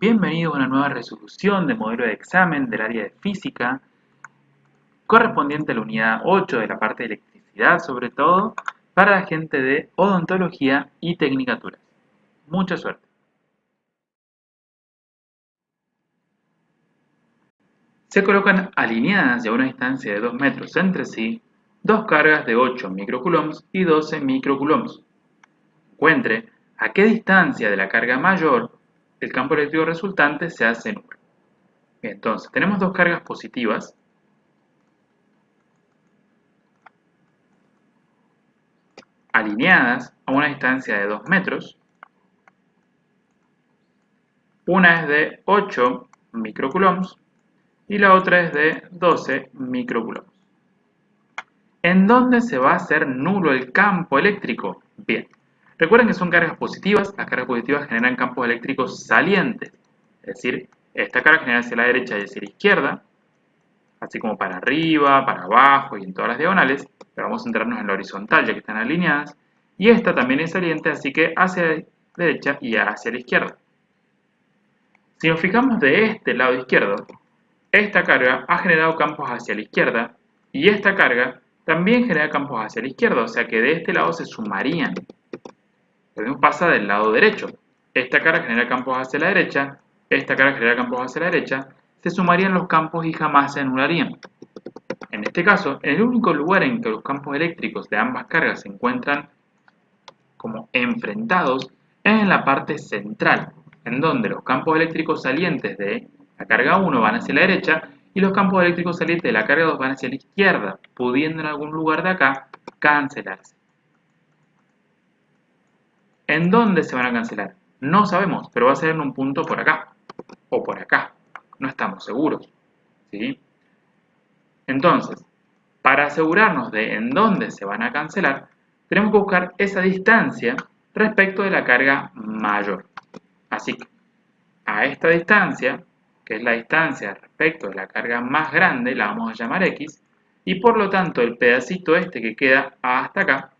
Bienvenidos a una nueva resolución de modelo de examen del área de física, correspondiente a la unidad 8 de la parte de electricidad, sobre todo, para la gente de odontología y tecnicaturas. Mucha suerte. Se colocan alineadas y a una distancia de 2 metros entre sí, dos cargas de 8 microcoulombs y 12 microcoulombs. Encuentre a qué distancia de la carga mayor el campo eléctrico resultante se hace nulo. Bien, entonces, tenemos dos cargas positivas alineadas a una distancia de 2 metros. Una es de 8 microcoulombs y la otra es de 12 microcoulombs. ¿En dónde se va a hacer nulo el campo eléctrico? Bien, recuerden que son cargas positivas. Las cargas positivas generan campos eléctricos salientes, es decir, esta carga genera hacia la derecha y hacia la izquierda, así como para arriba, para abajo y en todas las diagonales, pero vamos a centrarnos en la horizontal ya que están alineadas, y esta también es saliente, así que hacia la derecha y hacia la izquierda. Si nos fijamos de este lado izquierdo, esta carga ha generado campos hacia la izquierda y esta carga también genera campos hacia la izquierda, o sea que de este lado se sumarían. Lo mismo pasa del lado derecho. Esta carga genera campos hacia la derecha, esta carga genera campos hacia la derecha, se sumarían los campos y jamás se anularían. En este caso, el único lugar en que los campos eléctricos de ambas cargas se encuentran como enfrentados es en la parte central, en donde los campos eléctricos salientes de la carga 1 van hacia la derecha y los campos eléctricos salientes de la carga 2 van hacia la izquierda, pudiendo en algún lugar de acá cancelarse. ¿En dónde se van a cancelar? No sabemos, pero va a ser en un punto por acá o por acá. No estamos seguros, ¿sí? Entonces, para asegurarnos de en dónde se van a cancelar, tenemos que buscar esa distancia respecto de la carga mayor. Así que a esta distancia, que es la distancia respecto de la carga más grande, la vamos a llamar X, y por lo tanto el pedacito este que queda hasta acá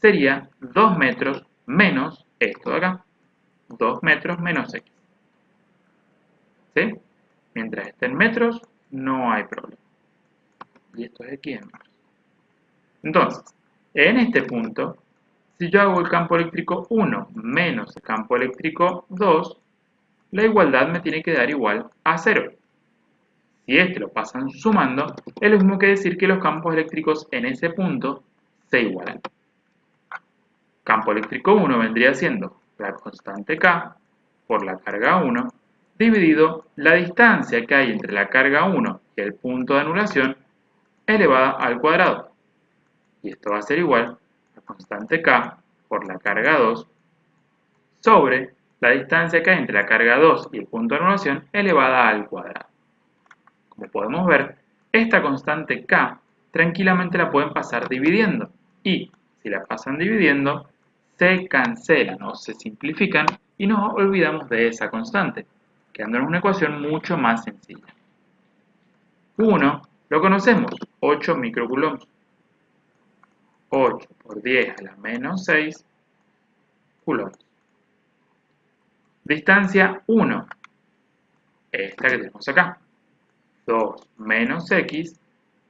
sería 2 metros menos esto de acá, 2 metros menos X. ¿Sí? Mientras esté en metros, no hay problema. Y esto es X en metros. Entonces, en este punto, si yo hago el campo eléctrico 1 menos el campo eléctrico 2, la igualdad me tiene que dar igual a 0. Si este lo pasan sumando, es lo mismo que decir que los campos eléctricos en ese punto se igualan. Campo eléctrico 1 vendría siendo la constante K por la carga 1 dividido la distancia que hay entre la carga 1 y el punto de anulación elevada al cuadrado. Y esto va a ser igual a constante K por la carga 2 sobre la distancia que hay entre la carga 2 y el punto de anulación elevada al cuadrado. Como podemos ver, esta constante K tranquilamente la pueden pasar dividiendo. Y si la pasan dividiendo, se cancelan o se simplifican y nos olvidamos de esa constante, quedándonos una ecuación mucho más sencilla. 1 lo conocemos, 8 microcoulombs. 8 por 10 a la menos 6 coulombs. Distancia 1, esta que tenemos acá, 2 menos x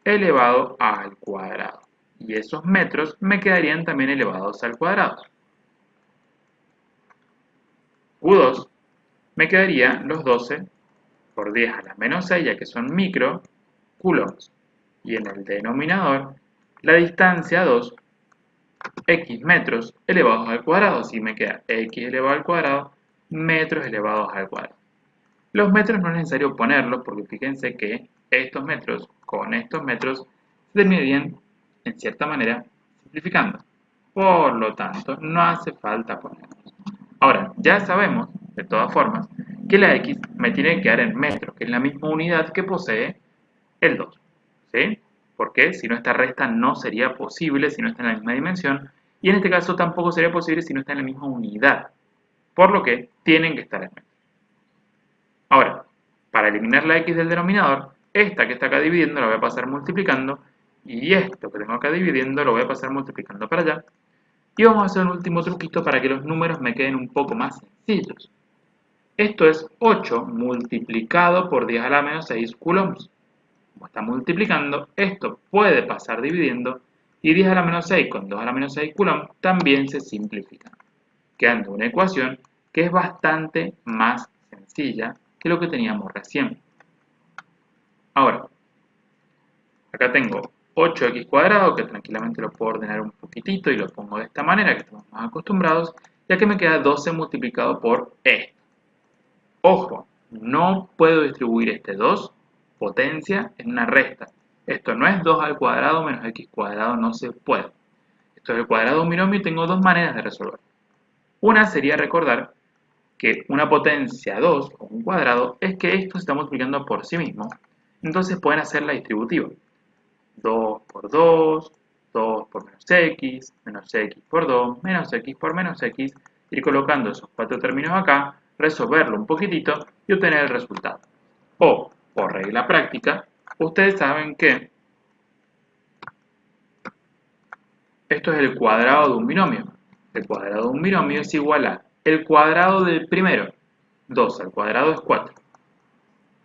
elevado al cuadrado. Y esos metros me quedarían también elevados al cuadrado. Q2 me quedarían los 12 por 10 a la menos 6, ya que son micro coulombs. Y en el denominador, la distancia 2, x metros elevados al cuadrado. Así me queda x elevado al cuadrado, metros elevados al cuadrado. Los metros no es necesario ponerlos porque fíjense que estos metros con estos metros se terminarían en cierta manera simplificando. Por lo tanto, no hace falta ponerlos. Ahora, ya sabemos, de todas formas, que la x me tiene que quedar en metros, que es la misma unidad que posee el 2. ¿Sí? Porque si no, esta resta no sería posible si no está en la misma dimensión, y en este caso tampoco sería posible si no está en la misma unidad. Por lo que tienen que estar en metros. Ahora, para eliminar la x del denominador, esta que está acá dividiendo la voy a pasar multiplicando, y esto que tengo acá dividiendo lo voy a pasar multiplicando para allá. Y vamos a hacer un último truquito para que los números me queden un poco más sencillos. Esto es 8 multiplicado por 10 a la menos 6 coulombs. Como está multiplicando, esto puede pasar dividiendo y 10 a la menos 6 con 2 a la menos 6 coulombs también se simplifican, quedando una ecuación que es bastante más sencilla que lo que teníamos recién. Ahora, acá tengo 8x cuadrado, que tranquilamente lo puedo ordenar un poquitito y lo pongo de esta manera, que estamos más acostumbrados, ya que me queda 12 multiplicado por esto. Ojo, no puedo distribuir este 2 potencia en una resta. Esto no es 2 al cuadrado menos x cuadrado, no se puede. Esto es el cuadrado de un binomio y tengo dos maneras de resolver. Una sería recordar que una potencia 2 o un cuadrado es que esto se está multiplicando por sí mismo. Entonces pueden hacer la distributiva. 2 por 2, 2 por menos x por 2, menos x por menos x, ir colocando esos cuatro términos acá, resolverlo un poquitito y obtener el resultado. O, por regla práctica, ustedes saben que esto es el cuadrado de un binomio. El cuadrado de un binomio es igual a el cuadrado del primero, 2 al cuadrado es 4,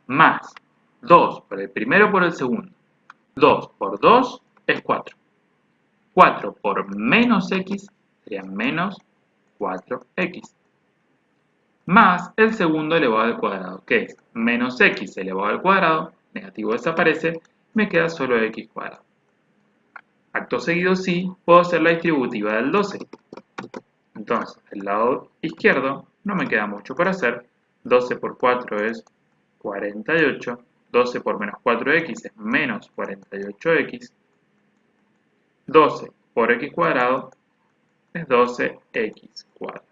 más 2 por el primero por el segundo, 2 por 2 es 4. 4 por menos x sería menos 4x. Más el segundo elevado al cuadrado, que es menos x elevado al cuadrado, negativo desaparece, me queda solo x cuadrado. Acto seguido sí, puedo hacer la distributiva del 12. Entonces, del lado izquierdo no me queda mucho por hacer. 12 por 4 es 48. 12 por menos 4x es menos 48x. 12 por x cuadrado es 12x cuadrado.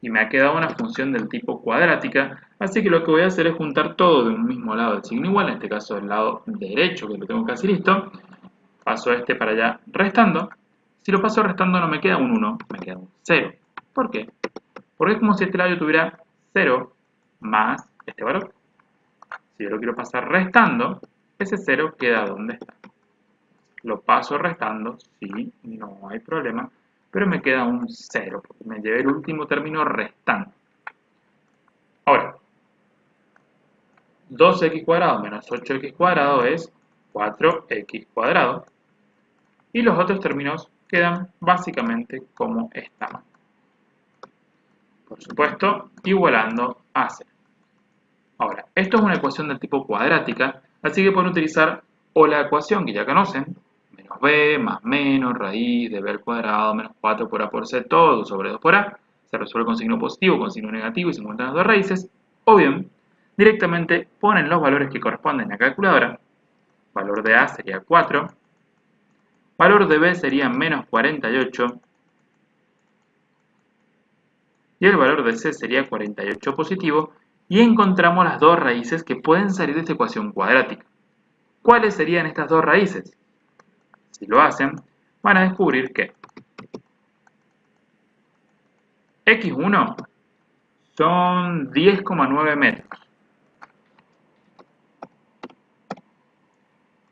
Y me ha quedado una función del tipo cuadrática, así que lo que voy a hacer es juntar todo de un mismo lado del signo igual, en este caso del lado derecho, que lo tengo casi listo. Paso este para allá restando. Si lo paso restando no me queda un 1, me queda un 0. ¿Por qué? Porque es como si este lado yo tuviera 0 más este valor. Si yo lo quiero pasar restando, ese 0 queda donde está. Lo paso restando, sí, no hay problema, pero me queda un 0, porque me llevé el último término restando. Ahora, 2x cuadrado menos 8x cuadrado es 4x cuadrado. Y los otros términos quedan básicamente como estaban. Por supuesto, igualando a 0. Ahora, esto es una ecuación del tipo cuadrática, así que pueden utilizar o la ecuación que ya conocen, menos b más menos raíz de b al cuadrado menos 4 por a por c todo sobre 2 por a, se resuelve con signo positivo, con signo negativo y se encuentran las dos raíces, o bien, directamente ponen los valores que corresponden a la calculadora, valor de a sería 4, valor de b sería menos 48, y el valor de c sería 48 positivo, y encontramos las dos raíces que pueden salir de esta ecuación cuadrática. ¿Cuáles serían estas dos raíces? Si lo hacen, van a descubrir que x1 son 10,9 metros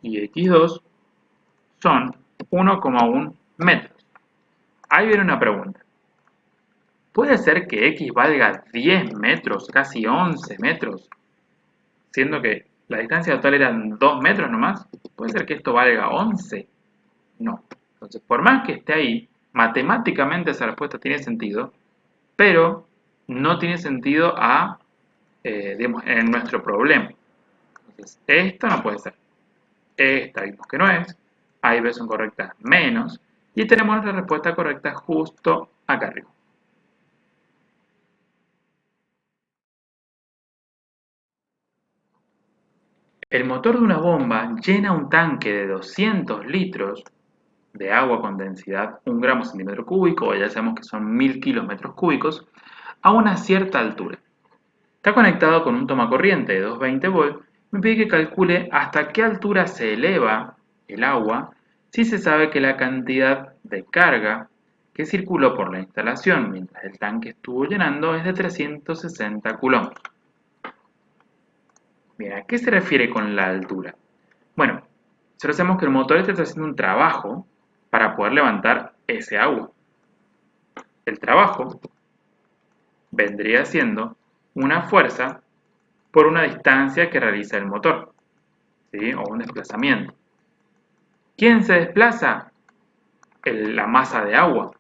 y x2 son 1,1 metros. Ahí viene una pregunta. ¿Puede ser que x valga 10 metros, casi 11 metros, siendo que la distancia total eran 2 metros nomás? ¿Puede ser que esto valga 11? No. Entonces, por más que esté ahí, matemáticamente esa respuesta tiene sentido, pero no tiene sentido digamos, en nuestro problema. Entonces, esto no puede ser. Esta vimos que no es. A y B son correctas menos. Y tenemos nuestra respuesta correcta justo acá arriba. El motor de una bomba llena un tanque de 200 litros de agua con densidad 1 gramo centímetro cúbico, o ya sabemos que son 1000 kilos metros cúbicos, a una cierta altura. Está conectado con un tomacorriente de 220 volts. Me pide que calcule hasta qué altura se eleva el agua si se sabe que la cantidad de carga que circuló por la instalación mientras el tanque estuvo llenando es de 360 coulombs. Bien, ¿a qué se refiere con la altura? Bueno, solo sabemos que el motor está haciendo un trabajo para poder levantar ese agua. El trabajo vendría siendo una fuerza por una distancia que realiza el motor, ¿sí? O un desplazamiento. ¿Quién se desplaza? La masa de agua.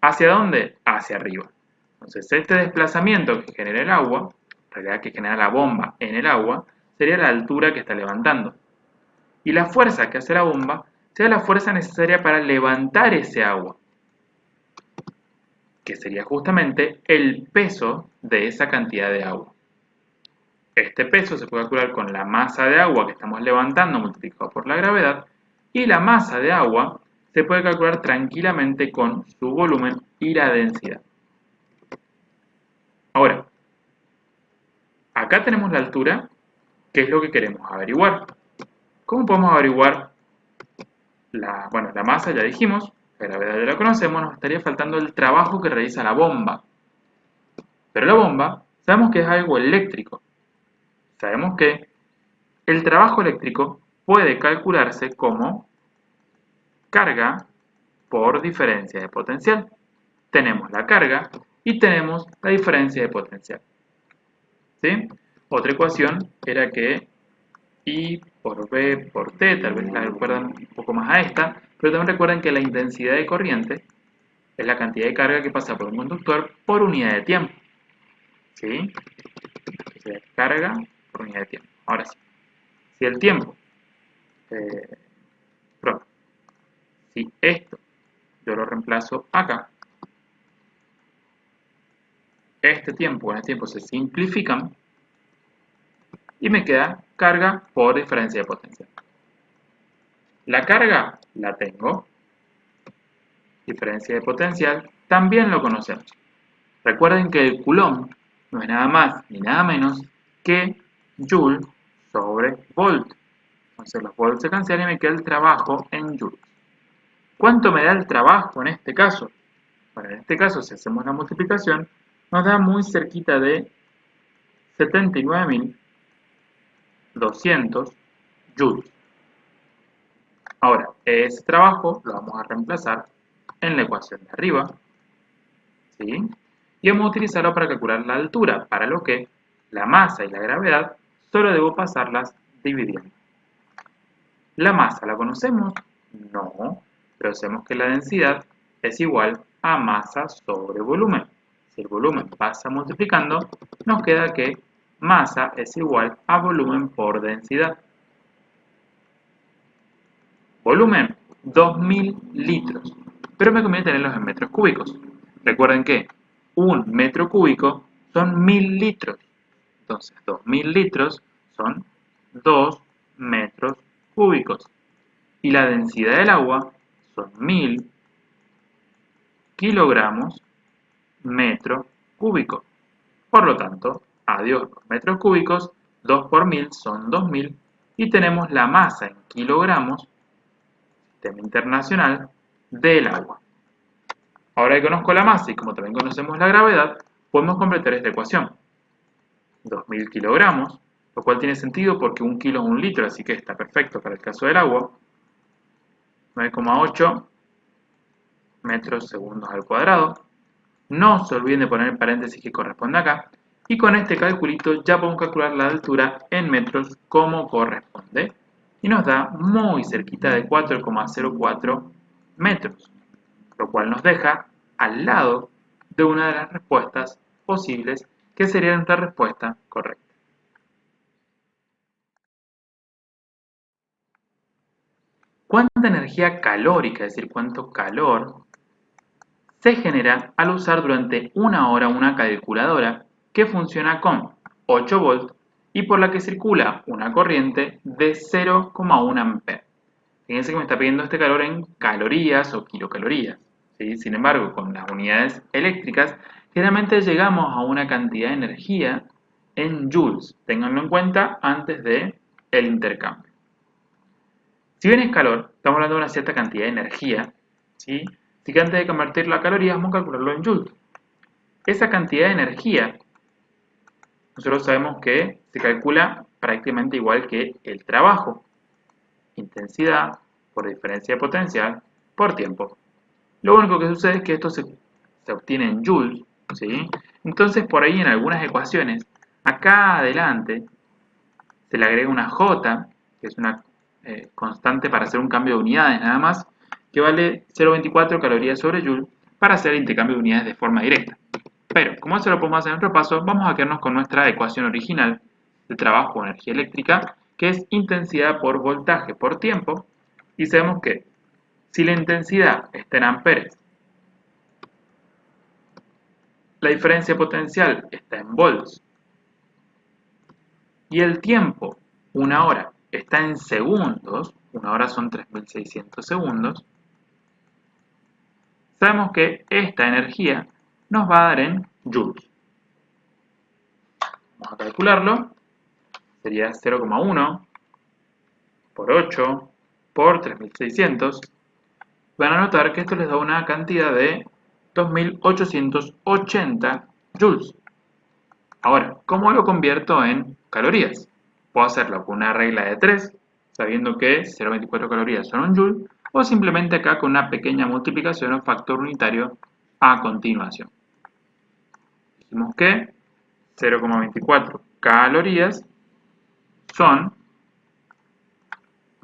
¿Hacia dónde? Hacia arriba. Entonces, este desplazamiento que genera el agua, en realidad que genera la bomba en el agua, sería la altura que está levantando. Y la fuerza que hace la bomba sería la fuerza necesaria para levantar ese agua, que sería justamente el peso de esa cantidad de agua. Este peso se puede calcular con la masa de agua que estamos levantando multiplicado por la gravedad, y la masa de agua se puede calcular tranquilamente con su volumen y la densidad. Ahora, acá tenemos la altura, que es lo que queremos averiguar. ¿Cómo podemos averiguar la masa? Ya dijimos, la gravedad ya la conocemos, nos estaría faltando el trabajo que realiza la bomba. Pero la bomba, sabemos que es algo eléctrico. Sabemos que el trabajo eléctrico puede calcularse como carga por diferencia de potencial. Tenemos la carga y tenemos la diferencia de potencial. ¿Sí? Otra ecuación era que I por B por T, tal vez la recuerdan un poco más a esta, pero también recuerden que la intensidad de corriente es la cantidad de carga que pasa por un conductor por unidad de tiempo. ¿Sí? Entonces, carga por unidad de tiempo. Ahora sí, si el tiempo, si esto yo lo reemplazo acá, este tiempo con este tiempo se simplifican y me queda carga por diferencia de potencial. La carga la tengo, diferencia de potencial también lo conocemos. Recuerden que el Coulomb no es nada más ni nada menos que Joule sobre Volt. Entonces los volts se cancelan y me queda el trabajo en Joules. ¿Cuánto me da el trabajo en este caso? Bueno, en este caso, si hacemos la multiplicación, nos da muy cerquita de 79.200 joules. Ahora, ese trabajo lo vamos a reemplazar en la ecuación de arriba, ¿sí? Y vamos a utilizarlo para calcular la altura, para lo que la masa y la gravedad solo debo pasarlas dividiendo. ¿La masa la conocemos? No, pero sabemos que la densidad es igual a masa sobre volumen. Si el volumen pasa multiplicando, nos queda que masa es igual a volumen por densidad. Volumen, 2000 litros, pero me conviene tenerlos en metros cúbicos. Recuerden que un metro cúbico son 1000 litros. Entonces, 2000 litros son 2 metros cúbicos. Y la densidad del agua son 1000 kilogramos metro cúbico. Por lo tanto, adiós los metros cúbicos, 2 por 1000 son 2000 y tenemos la masa en kilogramos, sistema internacional, del agua. Ahora que conozco la masa y como también conocemos la gravedad, podemos completar esta ecuación. 2000 kilogramos, lo cual tiene sentido porque 1 kilo es 1 litro, así que está perfecto para el caso del agua. 9,8 metros segundos al cuadrado. No se olviden de poner el paréntesis que corresponde acá. Y con este calculito ya podemos calcular la altura en metros como corresponde. Y nos da muy cerquita de 4,04 metros. Lo cual nos deja al lado de una de las respuestas posibles, que sería nuestra respuesta correcta. ¿Cuánta energía calórica, es decir, cuánto calor, se genera al usar durante una hora una calculadora que funciona con 8 volts y por la que circula una corriente de 0,1 ampere? Fíjense que me está pidiendo este calor en calorías o kilocalorías, ¿sí? Sin embargo, con las unidades eléctricas, generalmente llegamos a una cantidad de energía en joules. Ténganlo en cuenta antes del intercambio. Si bien es calor, estamos hablando de una cierta cantidad de energía, ¿sí? Así que antes de convertirlo a calorías, vamos a calcularlo en joules. Esa cantidad de energía, nosotros sabemos que se calcula prácticamente igual que el trabajo. Intensidad por diferencia de potencial por tiempo. Lo único que sucede es que esto se obtiene en joules, ¿sí? Entonces por ahí en algunas ecuaciones Acá adelante se le agrega una J, que es una constante para hacer un cambio de unidades nada más, que vale 0,24 calorías sobre Joule para hacer el intercambio de unidades de forma directa. Pero, como eso lo podemos hacer en otro paso, vamos a quedarnos con nuestra ecuación original de trabajo de energía eléctrica, que es intensidad por voltaje por tiempo, y sabemos que si la intensidad está en amperes, la diferencia potencial está en volts, y el tiempo, una hora, está en segundos, una hora son 3600 segundos, sabemos que esta energía nos va a dar en joules. Vamos a calcularlo, sería 0,1 por 8 por 3600. Van a notar que esto les da una cantidad de 2880 joules. Ahora, ¿cómo lo convierto en calorías? Puedo hacerlo con una regla de 3, sabiendo que 0,24 calorías son un joule, o simplemente acá con una pequeña multiplicación o factor unitario a continuación. Dijimos que 0,24 calorías son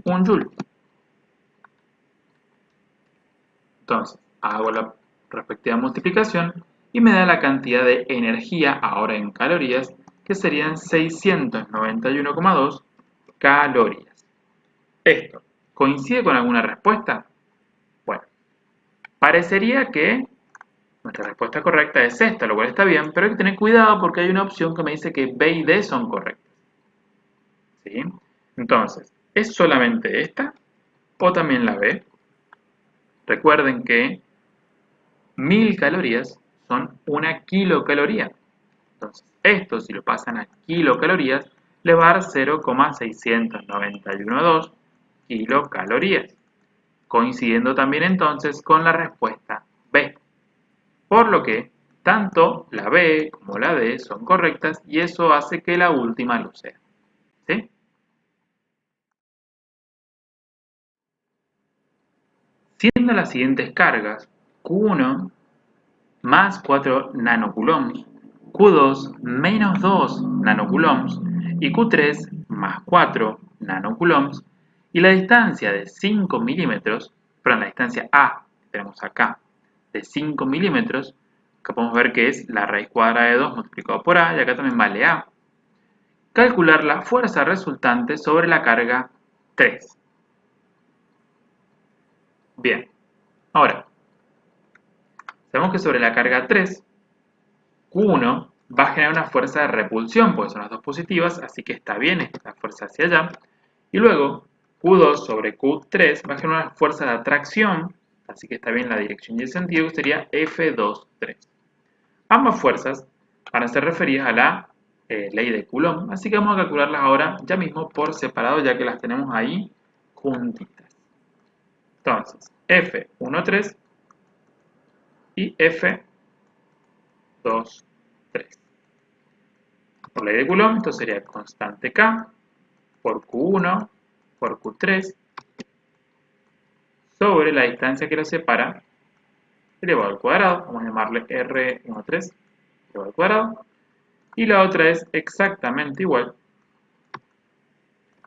un joule. Entonces, hago la respectiva multiplicación y me da la cantidad de energía, ahora en calorías, que serían 691,2 calorías. ¿Esto coincide con alguna respuesta? Bueno, parecería que nuestra respuesta correcta es esta, lo cual está bien, pero hay que tener cuidado porque hay una opción que me dice que B y D son correctas. ¿Sí? Entonces, ¿es solamente esta o también la B? Recuerden que 1000 calorías son una kilocaloría. Entonces, esto si lo pasan a kilocalorías, le va a dar 0,691,2 kilocalorías, coincidiendo también entonces con la respuesta B. Por lo que, tanto la B como la D son correctas y eso hace que la última lo sea. ¿Sí? Siendo las siguientes cargas Q1 más 4 nanocoulombs, Q2 menos 2 nanocoulombs y Q3 más 4 nanocoulombs, y la distancia de 5 milímetros, perdón, la distancia A que tenemos acá de 5 milímetros, que podemos ver que es la raíz cuadrada de 2 multiplicado por A, y acá también vale A. Calcular la fuerza resultante sobre la carga 3. Bien, ahora, sabemos que sobre la carga 3, Q1 va a generar una fuerza de repulsión, porque son las dos positivas, así que está bien esta fuerza hacia allá. Y luego, Q2 sobre Q3 va a generar una fuerza de atracción, así que está bien la dirección y el sentido, que sería F2,3. Ambas fuerzas van a ser referidas a la ley de Coulomb, así que vamos a calcularlas ahora ya mismo por separado, ya que las tenemos ahí juntitas. Entonces, F1,3 y F2,3. Por ley de Coulomb, esto sería constante K por Q1 por Q3 sobre la distancia que los separa elevado al cuadrado, vamos a llamarle R13 elevado al cuadrado, y la otra es exactamente igual,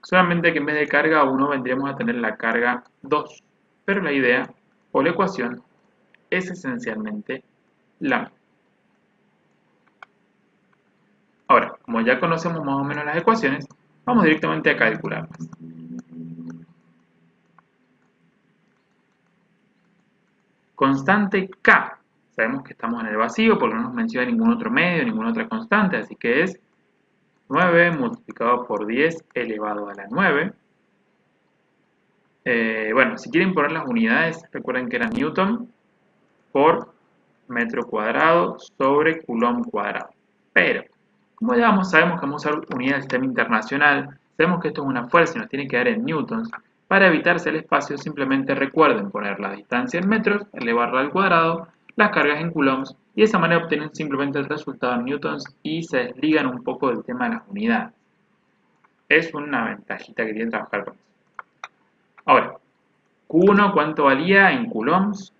solamente que en vez de carga 1 vendríamos a tener la carga 2, pero la idea o la ecuación es esencialmente la misma. Ahora, como ya conocemos más o menos las ecuaciones, vamos directamente a calcularlas. Constante K, sabemos que estamos en el vacío porque no nos menciona ningún otro medio, ninguna otra constante, así que es 9 multiplicado por 10 elevado a la 9. Bueno, si quieren poner las unidades, recuerden que era Newton por metro cuadrado sobre Coulomb cuadrado. Pero, como ya sabemos que vamos a usar unidad del sistema internacional, sabemos que esto es una fuerza y nos tiene que dar en newtons. Para evitarse el espacio, simplemente recuerden poner la distancia en metros, elevarla al cuadrado, las cargas en coulombs, y de esa manera obtienen simplemente el resultado en newtons y se desligan un poco del tema de las unidades. Es una ventajita que tiene trabajar con eso. Ahora, Q1, ¿cuánto valía en coulombs?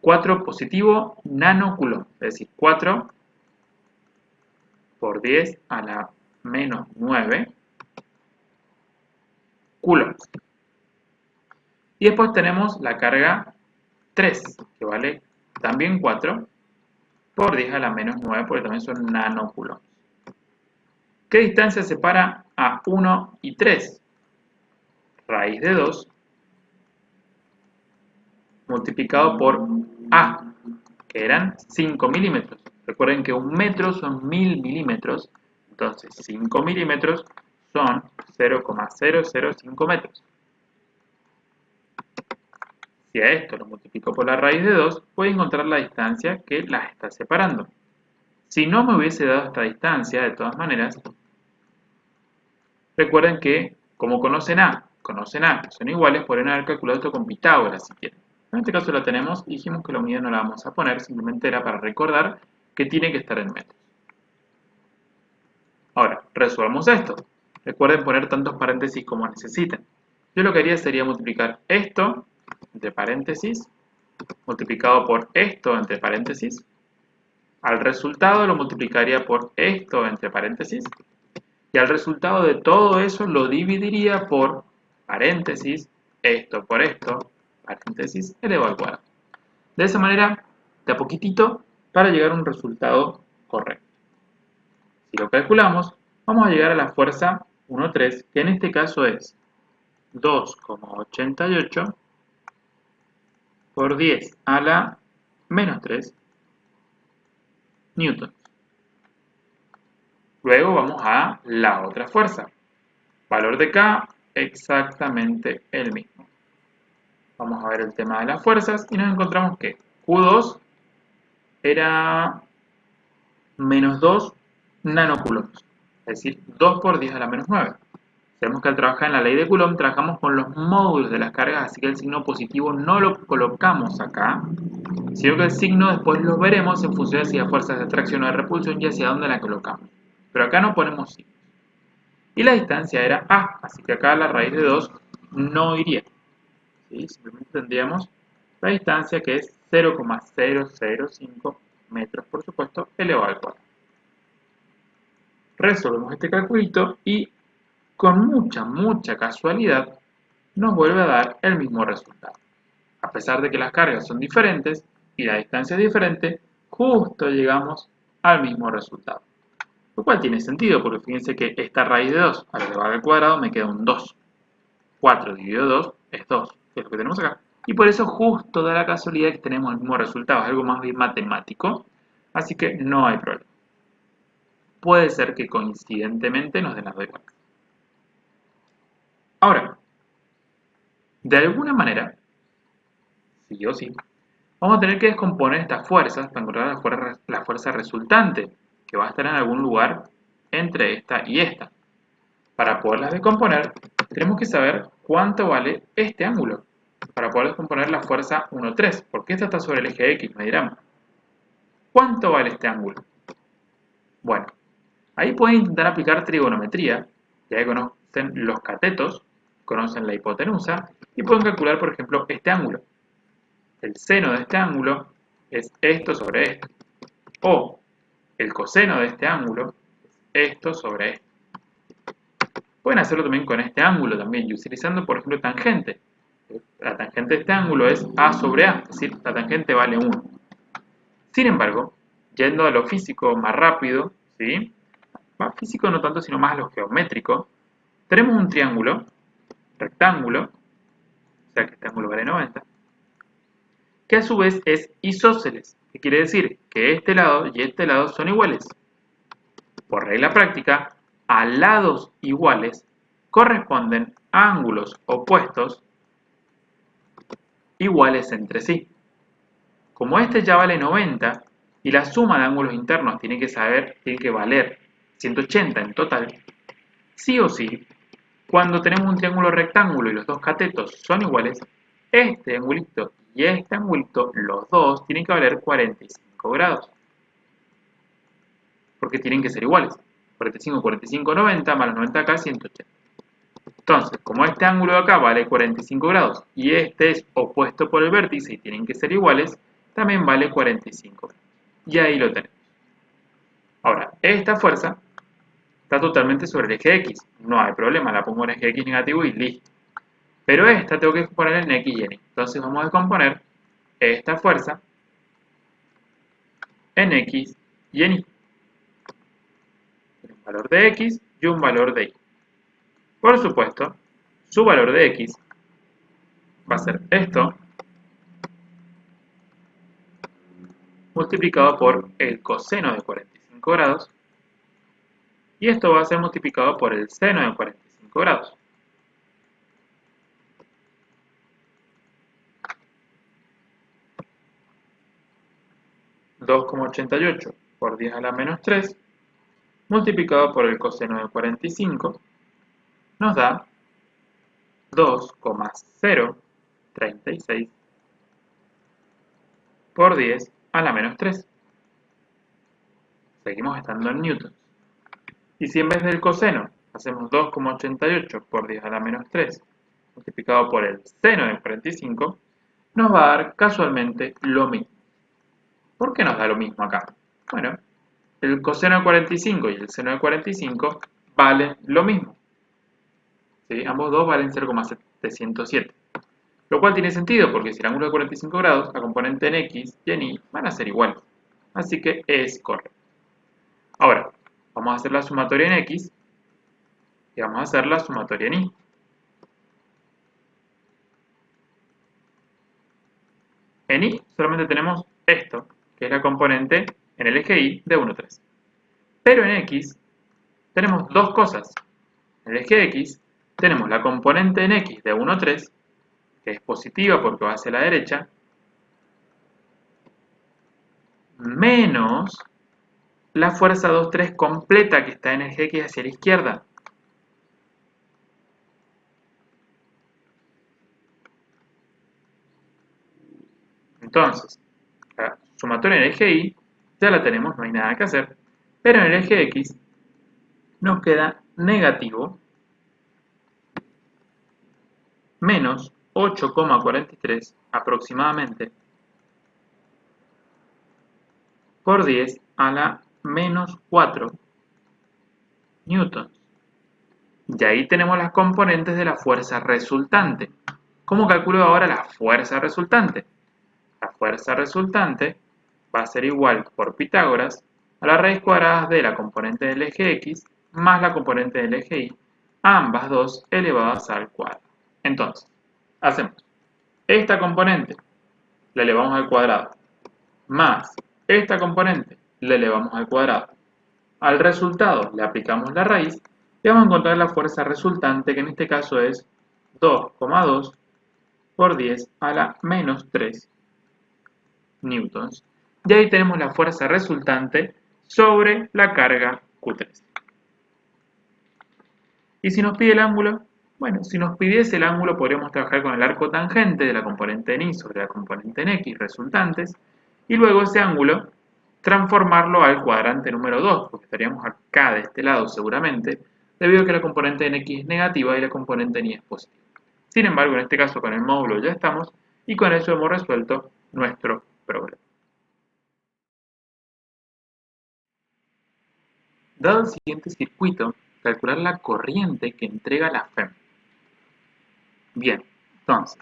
4 positivo nanocoulomb, es decir, 4 por 10 a la menos 9 coulombs. Y después tenemos la carga 3, que vale también 4 por 10 a la menos 9, porque también son nanocoulombs. ¿Qué distancia separa a 1 y 3? Raíz de 2 multiplicado por A, que eran 5 milímetros. Recuerden que un metro son 1000 milímetros, entonces 5 milímetros son 0,005 metros. Si a esto lo multiplico por la raíz de 2, voy a encontrar la distancia que las está separando. Si no me hubiese dado esta distancia, de todas maneras, recuerden que, como conocen A, que son iguales, pueden haber calculado esto con Pitágoras si quieren. En este caso la tenemos y dijimos que la unidad no la vamos a poner, simplemente era para recordar que tiene que estar en metros. Ahora, resolvamos esto. Recuerden poner tantos paréntesis como necesiten. Yo lo que haría sería multiplicar esto, entre paréntesis, multiplicado por esto, entre paréntesis. Al resultado lo multiplicaría por esto, entre paréntesis. Y al resultado de todo eso lo dividiría por paréntesis, esto por esto, paréntesis, elevado al cuadrado. De esa manera, de a poquitito, para llegar a un resultado correcto. Si lo calculamos, vamos a llegar a la fuerza 1,3, que en este caso es 2,88 por 10 a la menos 3 newtons. Luego vamos a la otra fuerza. Valor de K, exactamente el mismo. Vamos a ver el tema de las fuerzas y nos encontramos que Q2 era menos 2 nanocoulombs, es decir, 2 por 10 a la menos 9. Sabemos que al trabajar en la ley de Coulomb trabajamos con los módulos de las cargas, así que el signo positivo no lo colocamos acá, sino que el signo después lo veremos en función de si hay fuerzas de atracción o de repulsión y hacia dónde la colocamos. Pero acá no ponemos signos. Y la distancia era A, así que acá la raíz de 2 no iría. ¿Sí? Simplemente tendríamos la distancia que es 0,005 metros, por supuesto, elevado al cuadrado. Resolvemos este calculito y con mucha casualidad nos vuelve a dar el mismo resultado. A pesar de que las cargas son diferentes y la distancia es diferente, justo llegamos al mismo resultado. Lo cual tiene sentido porque fíjense que esta raíz de 2 al elevado al cuadrado me queda un 2. 4 dividido 2 es 2, que es lo que tenemos acá. Y por eso justo da la casualidad que tenemos el mismo resultado, es algo más bien matemático, así que no hay problema. Puede ser que coincidentemente nos den las dos iguales. Ahora, de alguna manera, sí o sí, vamos a tener que descomponer estas fuerzas para encontrar la fuerza resultante, que va a estar en algún lugar entre esta y esta. Para poderlas descomponer, tenemos que saber cuánto vale este ángulo, para poder descomponer la fuerza 1,3, porque esta está sobre el eje X, me dirán. ¿Cuánto vale este ángulo? Bueno, ahí pueden intentar aplicar trigonometría, ya que conocen los catetos, conocen la hipotenusa, y pueden calcular, por ejemplo, este ángulo. El seno de este ángulo es esto sobre esto, o el coseno de este ángulo es esto sobre esto. Pueden hacerlo también con este ángulo también, y utilizando, por ejemplo, tangente. La tangente de este ángulo es A sobre A, es decir, la tangente vale 1. Sin embargo, yendo a lo físico más rápido, ¿sí? Más físico no tanto, sino más a lo geométrico, tenemos un triángulo, rectángulo, o sea que este ángulo vale 90, que a su vez es isósceles, que quiere decir que este lado y este lado son iguales. Por regla práctica, a lados iguales corresponden a ángulos opuestos iguales entre sí. Como este ya vale 90 y la suma de ángulos internos tiene que valer 180 en total, sí o sí, cuando tenemos un triángulo rectángulo y los dos catetos son iguales, este angulito y este angulito, los dos, tienen que valer 45 grados. Porque tienen que ser iguales. 45, 45, 90, más los 90 acá, 180. Entonces, como este ángulo de acá vale 45 grados y este es opuesto por el vértice y tienen que ser iguales, también vale 45 grados. Y ahí lo tenemos. Ahora, esta fuerza está totalmente sobre el eje X. No hay problema, la pongo en eje X negativo y listo. Pero esta tengo que descomponer en X y en Y. Entonces vamos a descomponer esta fuerza en X y en Y. Un valor de X y un valor de Y. Por supuesto, su valor de X va a ser esto multiplicado por el coseno de 45 grados y esto va a ser multiplicado por el seno de 45 grados. $2,88 por 10 a la menos 3 multiplicado por el coseno de 45 nos da 2,036 por 10 a la menos 3. Seguimos estando en newtons. Y si en vez del coseno hacemos 2,88 por 10 a la menos 3 multiplicado por el seno de 45, nos va a dar casualmente lo mismo. ¿Por qué nos da lo mismo acá? Bueno, el coseno de 45 y el seno de 45 valen lo mismo. ¿Sí? Ambos dos valen 0,707. Lo cual tiene sentido porque si el ángulo es de 45 grados, la componente en X y en Y van a ser iguales. Así que es correcto. Ahora, vamos a hacer la sumatoria en X y vamos a hacer la sumatoria en Y. En Y solamente tenemos esto, que es la componente en el eje Y de 1, 3. Pero en X tenemos dos cosas. En el eje X tenemos la componente en X de 1, 3, que es positiva porque va hacia la derecha, menos la fuerza 2, 3 completa que está en el eje X hacia la izquierda. Entonces, la sumatoria en el eje Y ya la tenemos, no hay nada que hacer, pero en el eje X nos queda negativo menos 8,43 aproximadamente por 10 a la menos 4 newtons. Y ahí tenemos las componentes de la fuerza resultante. ¿Cómo calculo ahora la fuerza resultante? La fuerza resultante va a ser igual por Pitágoras a la raíz cuadrada de la componente del eje X más la componente del eje Y, ambas dos elevadas al cuadrado. Entonces, hacemos esta componente, la elevamos al cuadrado, más esta componente, la elevamos al cuadrado. Al resultado le aplicamos la raíz y vamos a encontrar la fuerza resultante, que en este caso es 2,2 por 10 a la menos 3 newtons. Y ahí tenemos la fuerza resultante sobre la carga Q3. ¿Y si nos pide el ángulo? Bueno, si nos pidiese el ángulo podríamos trabajar con el arco tangente de la componente en Y sobre la componente en X resultantes y luego ese ángulo transformarlo al cuadrante número 2, porque estaríamos acá de este lado seguramente, debido a que la componente en X es negativa y la componente en Y es positiva. Sin embargo, en este caso con el módulo ya estamos y con eso hemos resuelto nuestro problema. Dado el siguiente circuito, calcular la corriente que entrega la FEM. Bien, entonces,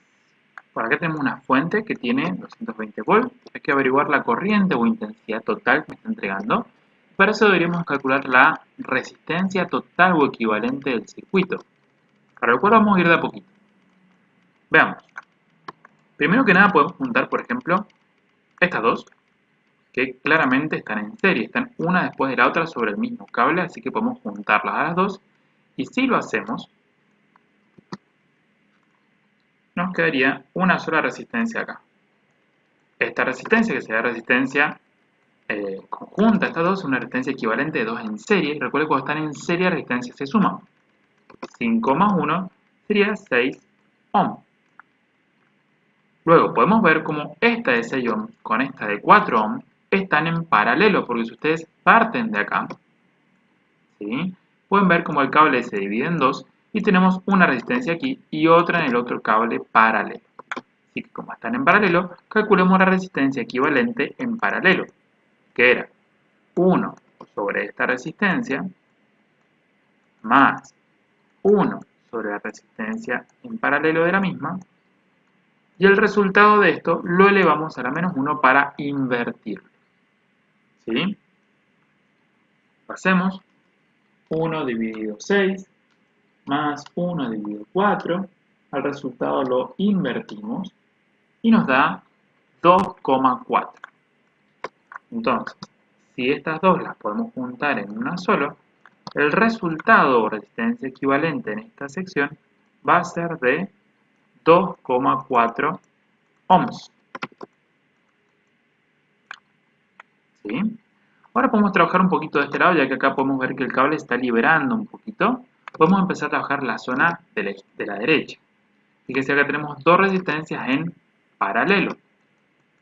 por acá tenemos una fuente que tiene 220 volts. Hay que averiguar la corriente o intensidad total que me está entregando. Para eso deberíamos calcular la resistencia total o equivalente del circuito, para lo cual vamos a ir de a poquito. Veamos. Primero que nada podemos juntar, por ejemplo, estas dos, que claramente están en serie, están una después de la otra sobre el mismo cable, así que podemos juntarlas a las dos. Y si lo hacemos, nos quedaría una sola resistencia acá. Esta resistencia, que sería resistencia conjunta, estas dos es una resistencia equivalente de 2 en serie. Recuerden que cuando están en serie la resistencia se suma. 5 más 1 sería 6 ohm. Luego podemos ver cómo esta de 6 ohm con esta de 4 ohm están en paralelo, porque si ustedes parten de acá, ¿sí?, pueden ver cómo el cable se divide en dos y tenemos una resistencia aquí y otra en el otro cable paralelo. Así que como están en paralelo, calculemos la resistencia equivalente en paralelo, que era 1 sobre esta resistencia más 1 sobre la resistencia en paralelo de la misma, y el resultado de esto lo elevamos a la menos 1 para invertirlo. ¿Sí? Hacemos 1 dividido 6 más 1 dividido 4, al resultado lo invertimos y nos da 2,4. Entonces, si estas dos las podemos juntar en una sola, el resultado o resistencia equivalente en esta sección va a ser de 2,4 ohms. ¿Sí? Ahora podemos trabajar un poquito de este lado, ya que acá podemos ver que el cable está liberando un poquito. Podemos empezar a trabajar la zona de la derecha. Fíjense, acá tenemos dos resistencias en paralelo.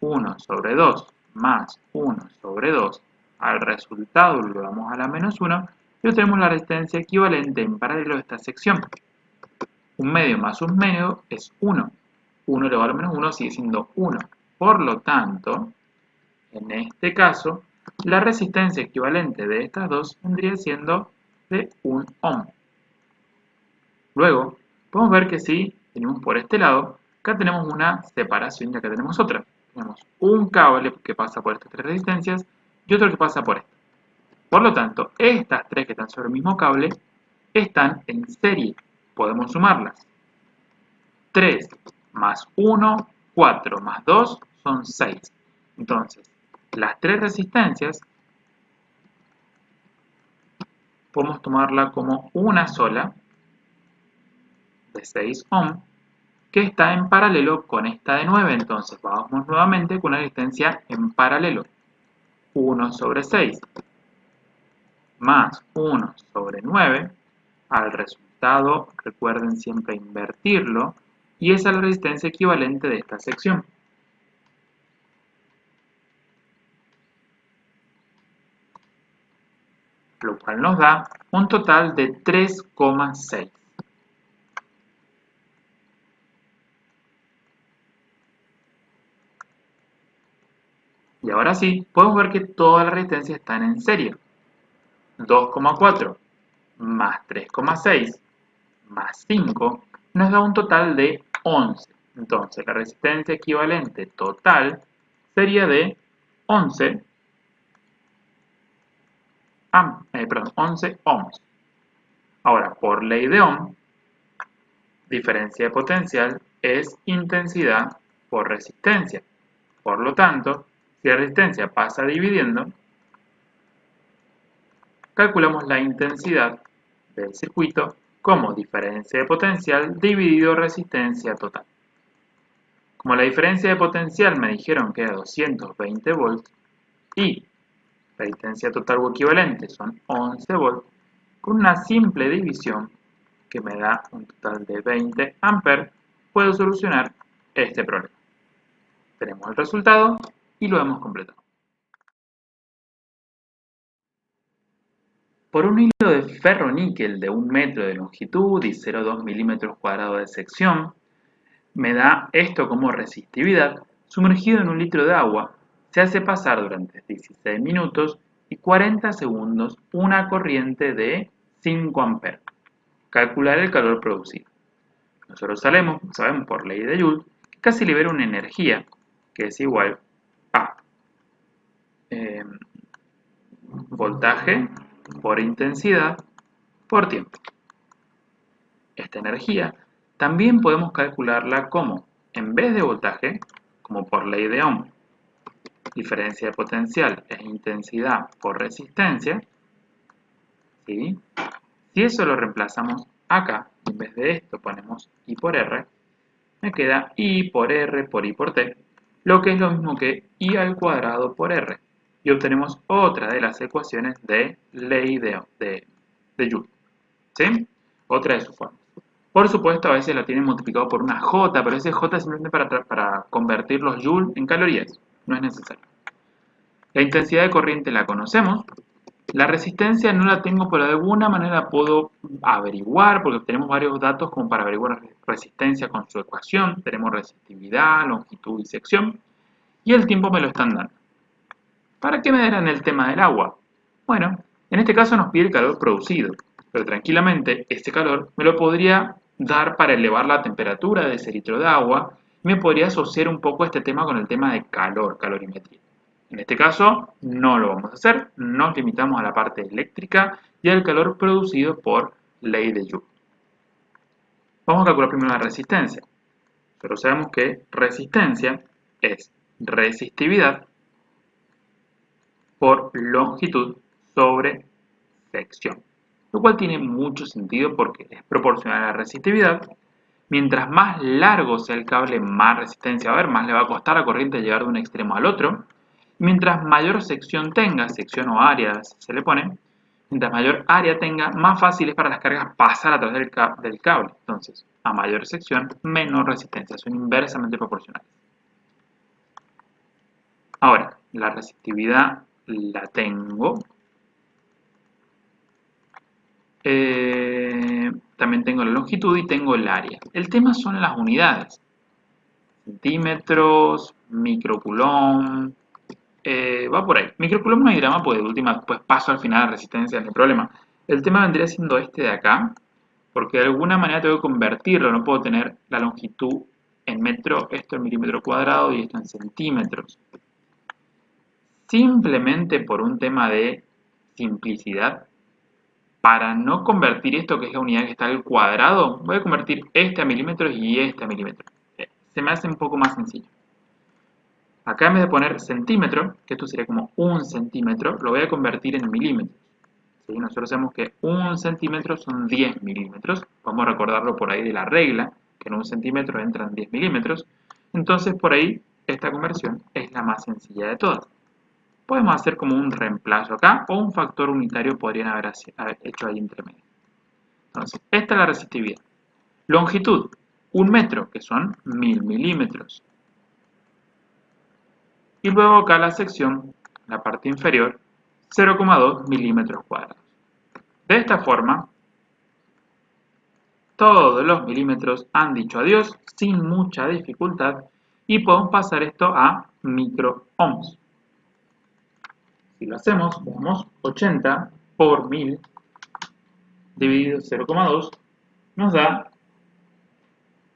1 sobre 2 más 1 sobre 2. Al resultado lo damos a la menos 1 y obtenemos la resistencia equivalente en paralelo de esta sección. Un medio más un medio es 1. 1 elevado a menos 1 sigue siendo 1. Por lo tanto, en este caso, la resistencia equivalente de estas dos vendría siendo de 1 ohm. Luego, podemos ver que si venimos por este lado, acá tenemos una separación y acá tenemos otra. Tenemos un cable que pasa por estas tres resistencias y otro que pasa por esta. Por lo tanto, estas tres que están sobre el mismo cable están en serie. Podemos sumarlas. 3 más 1, 4 más 2 son 6. Entonces, las tres resistencias podemos tomarla como una sola de 6 ohm que está en paralelo con esta de 9. Entonces vamos nuevamente con una resistencia en paralelo. 1 sobre 6 más 1 sobre 9. Al resultado, recuerden siempre invertirlo, y esa es la resistencia equivalente de esta sección. Lo cual nos da un total de 3,6. Y ahora sí, podemos ver que todas las resistencias están en serie. 2,4 más 3,6 más 5 nos da un total de 11. Entonces, la resistencia equivalente total sería de 11 ohms. Ahora, por ley de Ohm, diferencia de potencial es intensidad por resistencia. Por lo tanto, si la resistencia pasa dividiendo, calculamos la intensidad del circuito como diferencia de potencial dividido resistencia total. Como la diferencia de potencial me dijeron que era 220 volts y resistencia total o equivalente son 11 volts, con una simple división que me da un total de 20 amperes, puedo solucionar este problema. Tenemos el resultado y lo hemos completado. Por un hilo de ferro-níquel de 1 metro de longitud y 0,2 milímetros cuadrados de sección, me da esto como resistividad. Sumergido en 1 litro de agua, se hace pasar durante 16 minutos y 40 segundos una corriente de 5 amperes. Calcular el calor producido. Nosotros sabemos por ley de Joule que casi libera una energía que es igual a voltaje por intensidad por tiempo. Esta energía también podemos calcularla como, en vez de voltaje, como por ley de Ohm, diferencia de potencial es intensidad por resistencia, ¿sí? Si eso lo reemplazamos acá, en vez de esto ponemos I por R, me queda I por R por I por T, lo que es lo mismo que I al cuadrado por R. Y obtenemos otra de las ecuaciones de ley de Joule. ¿Sí? Otra de sus formas. Por supuesto, a veces la tienen multiplicado por una J, pero ese J es simplemente para convertir los Joule en calorías. No es necesario. La intensidad de corriente la conocemos. La resistencia no la tengo, pero de alguna manera puedo averiguar, porque tenemos varios datos como para averiguar resistencia con su ecuación. Tenemos resistividad, longitud y sección. Y el tiempo me lo están dando. ¿Para qué me darán el tema del agua? Bueno, en este caso nos pide el calor producido, pero tranquilamente ese calor me lo podría dar para elevar la temperatura de ese litro de agua y me podría asociar un poco este tema con el tema de calor, calorimetría. En este caso no lo vamos a hacer, nos limitamos a la parte eléctrica y al calor producido por ley de Joule. Vamos a calcular primero la resistencia. Pero sabemos que resistencia es resistividad por longitud sobre sección. Lo cual tiene mucho sentido porque es proporcional a la resistividad. Mientras más largo sea el cable, más resistencia va a haber, más le va a costar a la corriente llegar de un extremo al otro. Mientras mayor sección tenga, sección o área se le pone, mientras mayor área tenga, más fácil es para las cargas pasar a través del cable. Entonces, a mayor sección, menor resistencia, son inversamente proporcionales. Ahora, la resistividad la tengo. También tengo la longitud y tengo el área. El tema son las unidades. Centímetros, microcoulomb, va por ahí. Microcoulomb no hay drama, pues de última pues paso al final la resistencia, no hay problema. El tema vendría siendo este de acá, porque de alguna manera tengo que convertirlo, no puedo tener la longitud en metro, esto en milímetro cuadrado y esto en centímetros. Simplemente por un tema de simplicidad, para no convertir esto, que es la unidad que está al cuadrado, voy a convertir este a milímetros y este a milímetros. Se me hace un poco más sencillo. Acá en vez de poner centímetro, que esto sería como 1 centímetro, lo voy a convertir en milímetros. ¿Sí? Nosotros sabemos que 1 centímetro son 10 milímetros. Vamos a recordarlo por ahí de la regla, que en 1 centímetro entran 10 milímetros. Entonces por ahí esta conversión es la más sencilla de todas. Podemos hacer como un reemplazo acá o un factor unitario podrían haber hecho ahí entre medio. Entonces, esta es la resistividad. Longitud, 1 metro, que son 1000 milímetros. Y luego acá la sección, la parte inferior, 0,2 milímetros cuadrados. De esta forma, todos los milímetros han dicho adiós sin mucha dificultad y podemos pasar esto a microohms. Si lo hacemos, veamos, 80 por 1000 dividido 0,2 nos da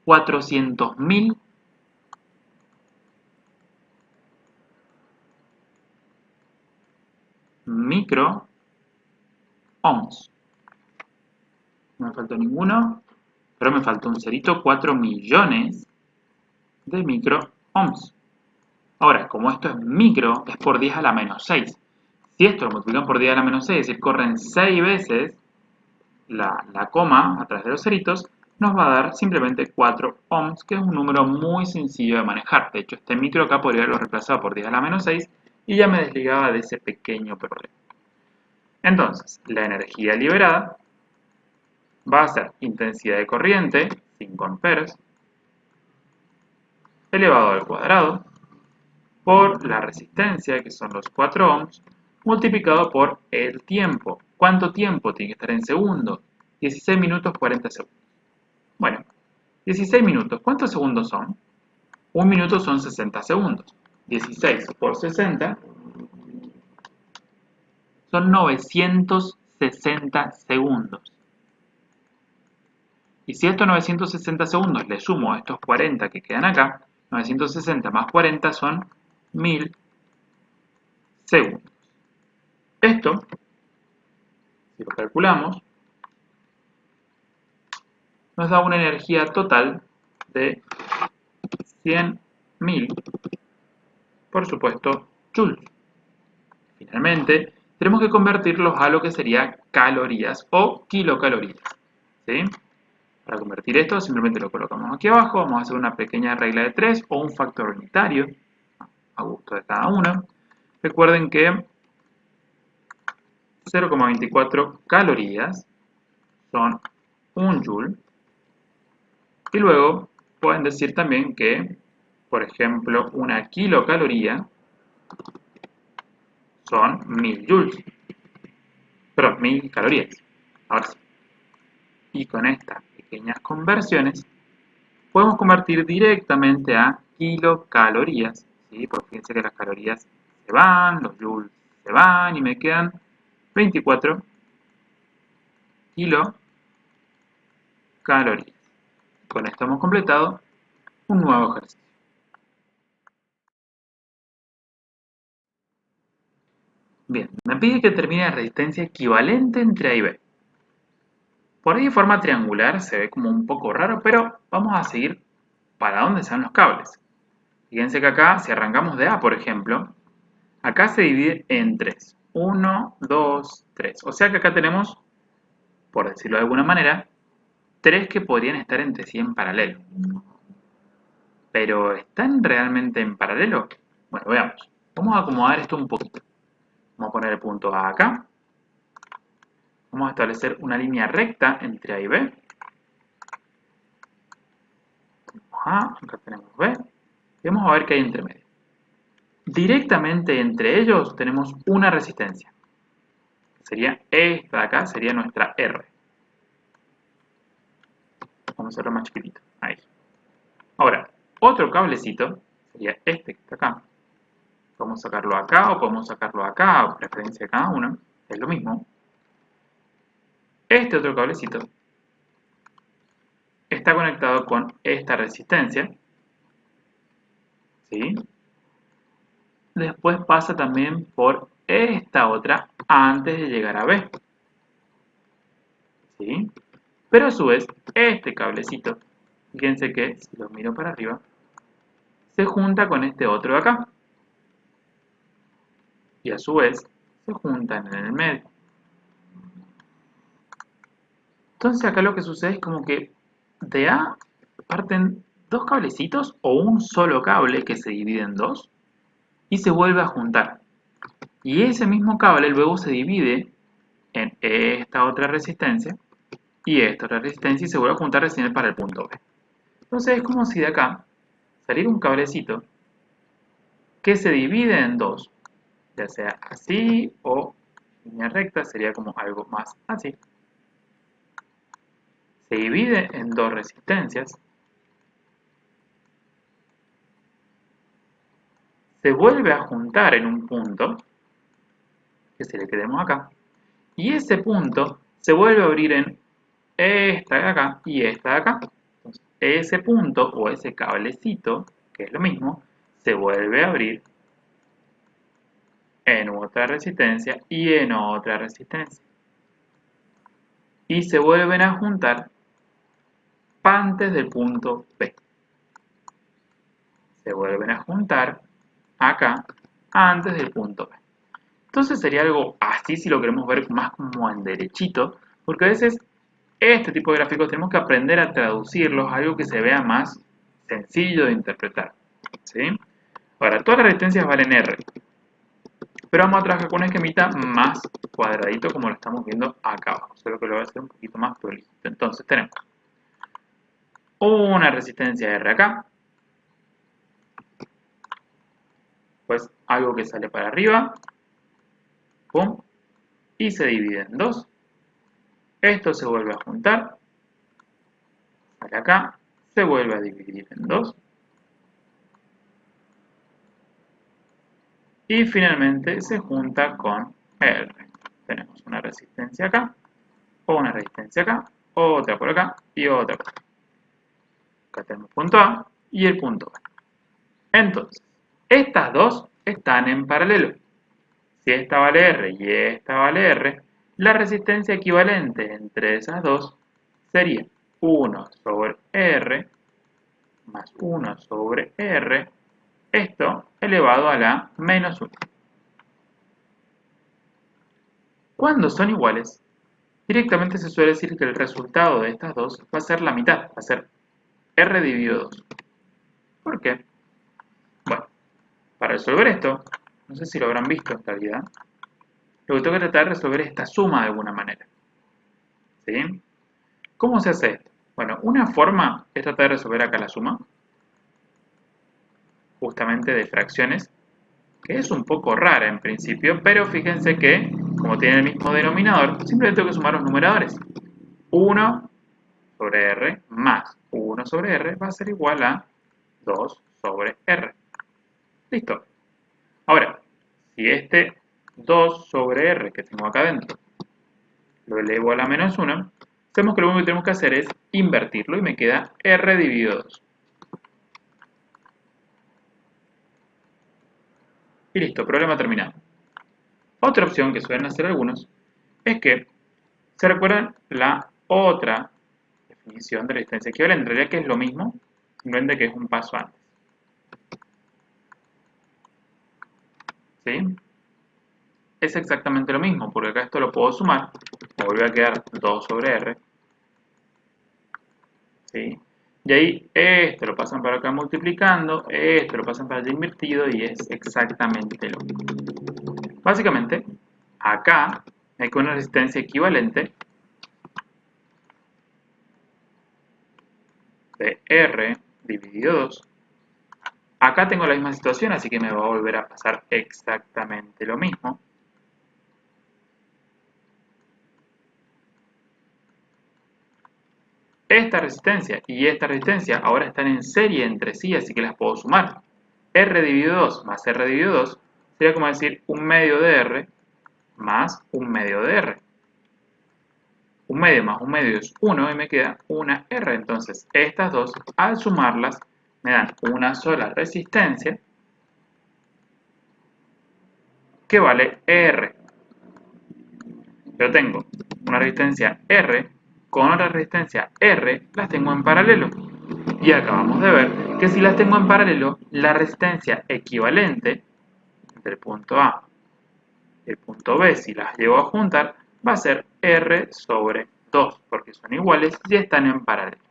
400.000 microohms. No me faltó ninguno, pero me faltó un cerito, 4 millones de microohms. Ahora, como esto es micro, es por 10 a la menos 6. Si esto lo multiplicamos por 10 a la menos 6, es decir, corren 6 veces la coma a través de los ceritos, nos va a dar simplemente 4 ohms, que es un número muy sencillo de manejar. De hecho, este micro acá podría haberlo reemplazado por 10 a la menos 6 y ya me desligaba de ese pequeño problema. Entonces, la energía liberada va a ser intensidad de corriente, 5 amperes, elevado al cuadrado, por la resistencia, que son los 4 ohms, multiplicado por el tiempo. ¿Cuánto tiempo tiene que estar en segundos? 16 minutos 40 segundos. Bueno, 16 minutos, ¿cuántos segundos son? Un minuto son 60 segundos. 16 por 60 son 960 segundos. Y si a estos 960 segundos le sumo a estos 40 que quedan acá, 960 más 40 son 1000 segundos. Esto, si lo calculamos, nos da una energía total de 100.000, por supuesto, joules. Finalmente, tenemos que convertirlos a lo que sería calorías o kilocalorías. ¿Sí? Para convertir esto, simplemente lo colocamos aquí abajo. Vamos a hacer una pequeña regla de 3 o un factor unitario, a gusto de cada uno. Recuerden que 0,24 calorías son 1 joule. Y luego pueden decir también que, por ejemplo, una kilocaloría son 1000 joules. Perdón, 1000 calorías. Ahora sí. Y con estas pequeñas conversiones podemos convertir directamente a kilocalorías. ¿Sí? Porque fíjense que las calorías se van, los joules se van y me quedan 24 kilocalorías. Con esto hemos completado un nuevo ejercicio. Bien, me pide que termine la resistencia equivalente entre A y B. Por ahí de forma triangular se ve como un poco raro, pero vamos a seguir para dónde están los cables. Fíjense que acá, si arrancamos de A, por ejemplo, acá se divide en 3. 1, 2, 3. O sea que acá tenemos, por decirlo de alguna manera, 3 que podrían estar entre sí en paralelo. ¿Pero están realmente en paralelo? Bueno, veamos. Vamos a acomodar esto un poquito. Vamos a poner el punto A acá. Vamos a establecer una línea recta entre A y B. Tenemos A, acá tenemos B. Y vamos a ver qué hay entre medio. Directamente entre ellos tenemos una resistencia. Sería esta de acá, sería nuestra R. Vamos a hacerlo más chiquitito. Ahí. Ahora, otro cablecito sería este que está acá. Podemos sacarlo acá o podemos sacarlo acá, a preferencia de cada uno. Es lo mismo. Este otro cablecito está conectado con esta resistencia. ¿Sí? Después pasa también por esta otra antes de llegar a B. ¿Sí? Pero a su vez, este cablecito, fíjense que si lo miro para arriba, se junta con este otro de acá. Y a su vez, se juntan en el medio. Entonces acá lo que sucede es como que de A parten dos cablecitos o un solo cable que se divide en dos y se vuelve a juntar. Y ese mismo cable luego se divide en esta otra resistencia y esta otra resistencia y se vuelve a juntar recién para el punto B. Entonces es como si de acá saliera un cablecito que se divide en dos, ya sea así o en línea recta, sería como algo más así. Se divide en dos resistencias, se vuelve a juntar en un punto, que se le quedemos acá, y ese punto se vuelve a abrir en esta de acá y esta de acá. Entonces, ese punto o ese cablecito, que es lo mismo, se vuelve a abrir en otra resistencia y en otra resistencia. Y se vuelven a juntar antes del punto B. Se vuelven a juntar acá antes del punto B. Entonces sería algo así si lo queremos ver más como en derechito, porque a veces este tipo de gráficos tenemos que aprender a traducirlos a algo que se vea más sencillo de interpretar. ¿Sí? Ahora, todas las resistencias valen R, pero vamos a trabajar con un esquemita más cuadradito como lo estamos viendo acá abajo, solo que lo voy a hacer un poquito más prolijo. Entonces tenemos una resistencia R acá, pues algo que sale para arriba, pum, y se divide en dos. Esto se vuelve a juntar, sale acá, se vuelve a dividir en dos. Y finalmente se junta con R. Tenemos una resistencia acá, una resistencia acá, otra por acá y otra por acá. Acá tenemos el punto A y el punto B. Entonces, estas dos están en paralelo. Si esta vale R y esta vale R, la resistencia equivalente entre esas dos sería 1 sobre R más 1 sobre R, esto elevado a la menos 1. Cuando son iguales, directamente se suele decir que el resultado de estas dos va a ser la mitad, va a ser R dividido 2. ¿Por qué? Bueno, para resolver esto, no sé si lo habrán visto en realidad, lo que tengo que tratar de resolver es esta suma de alguna manera. ¿Sí? ¿Cómo se hace esto? Bueno, una forma es tratar de resolver acá la suma, justamente de fracciones, que es un poco rara en principio, pero fíjense que, como tiene el mismo denominador, simplemente tengo que sumar los numeradores. 1 sobre R más 1 sobre R va a ser igual a 2 sobre R. Listo. Ahora, si este 2 sobre R que tengo acá adentro, lo elevo a la menos 1, sabemos que lo único que tenemos que hacer es invertirlo y me queda R dividido 2. Y listo, problema terminado. Otra opción que suelen hacer algunos es que se recuerdan la otra definición de resistencia equivalente, en realidad que es lo mismo, simplemente que es un paso antes. ¿Sí? Es exactamente lo mismo, porque acá esto lo puedo sumar, me vuelve a quedar 2 sobre R. ¿Sí? Y ahí esto lo pasan para acá multiplicando, esto lo pasan para allá invertido y es exactamente lo mismo. Básicamente, acá hay que una resistencia equivalente de R dividido 2. Acá tengo la misma situación, así que me va a volver a pasar exactamente lo mismo. Esta resistencia y esta resistencia ahora están en serie entre sí, así que las puedo sumar. R dividido 2 más R dividido 2 sería como decir 1/2 de R más 1/2 de R. 1/2 más 1/2 es 1 y me queda una R. Entonces, estas dos, al sumarlas, me dan una sola resistencia que vale R. Yo tengo una resistencia R con otra resistencia R, las tengo en paralelo. Y acabamos de ver que si las tengo en paralelo, la resistencia equivalente entre el punto A y el punto B, si las llevo a juntar, va a ser R sobre 2, porque son iguales y están en paralelo.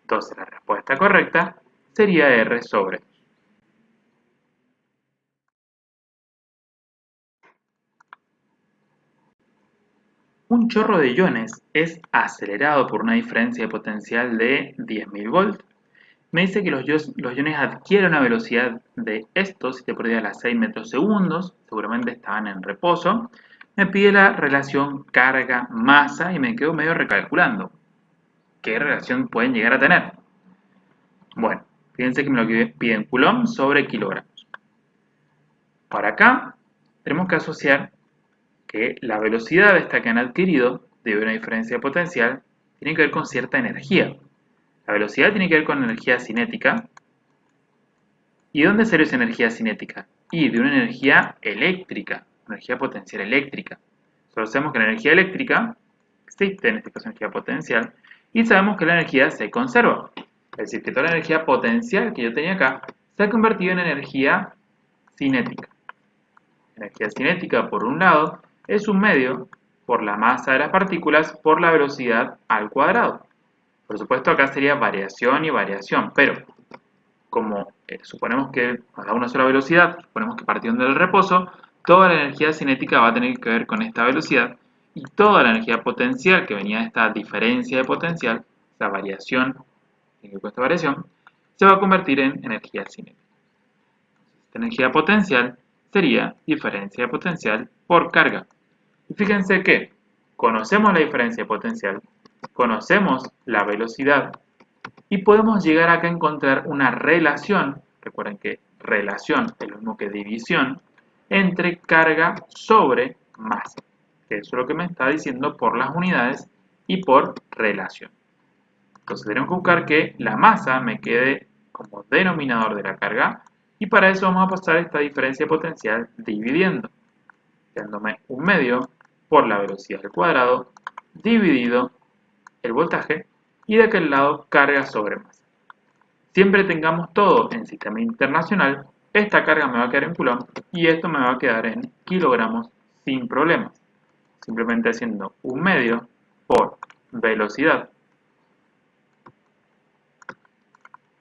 Entonces la respuesta correcta sería R sobre 2. Un chorro de iones es acelerado por una diferencia de potencial de 10.000 volts. Me dice que los iones adquieren una velocidad de estos, si te perdía las 6 metros segundos, seguramente estaban en reposo. Me pide la relación carga-masa y me quedo medio recalculando. ¿Qué relación pueden llegar a tener? Bueno, fíjense que me lo piden coulomb sobre kilogramos. Para acá, tenemos que asociar que la velocidad esta que han adquirido, debido a una diferencia de potencial, tiene que ver con cierta energía. La velocidad tiene que ver con energía cinética. ¿Y dónde sale esa energía cinética? Y de una energía eléctrica, energía potencial eléctrica. Solo sabemos que la energía eléctrica existe, en este caso energía potencial, y sabemos que la energía se conserva. Es decir, que toda la energía potencial que yo tenía acá se ha convertido en energía cinética. Energía cinética, por un lado, es un medio por la masa de las partículas por la velocidad al cuadrado. Por supuesto, acá sería variación y variación, pero como suponemos que nos da una sola velocidad, suponemos que partiendo del reposo, toda la energía cinética va a tener que ver con esta velocidad y toda la energía potencial que venía de esta diferencia de potencial, esta variación, esta variación, se va a convertir en energía cinética. Esta energía potencial sería diferencia de potencial por carga. Y fíjense que conocemos la diferencia de potencial, conocemos la velocidad y podemos llegar acá a encontrar una relación, recuerden que relación es lo mismo que división, entre carga sobre masa, que eso es lo que me está diciendo por las unidades y por relación. Entonces tenemos que buscar que la masa me quede como denominador de la carga y para eso vamos a pasar esta diferencia potencial dividiendo, dándome 1/2 por la velocidad al cuadrado dividido el voltaje y de aquel lado carga sobre masa. Siempre tengamos todo en sistema internacional, esta carga me va a quedar en coulomb y esto me va a quedar en kilogramos sin problemas. Simplemente haciendo 1/2 por velocidad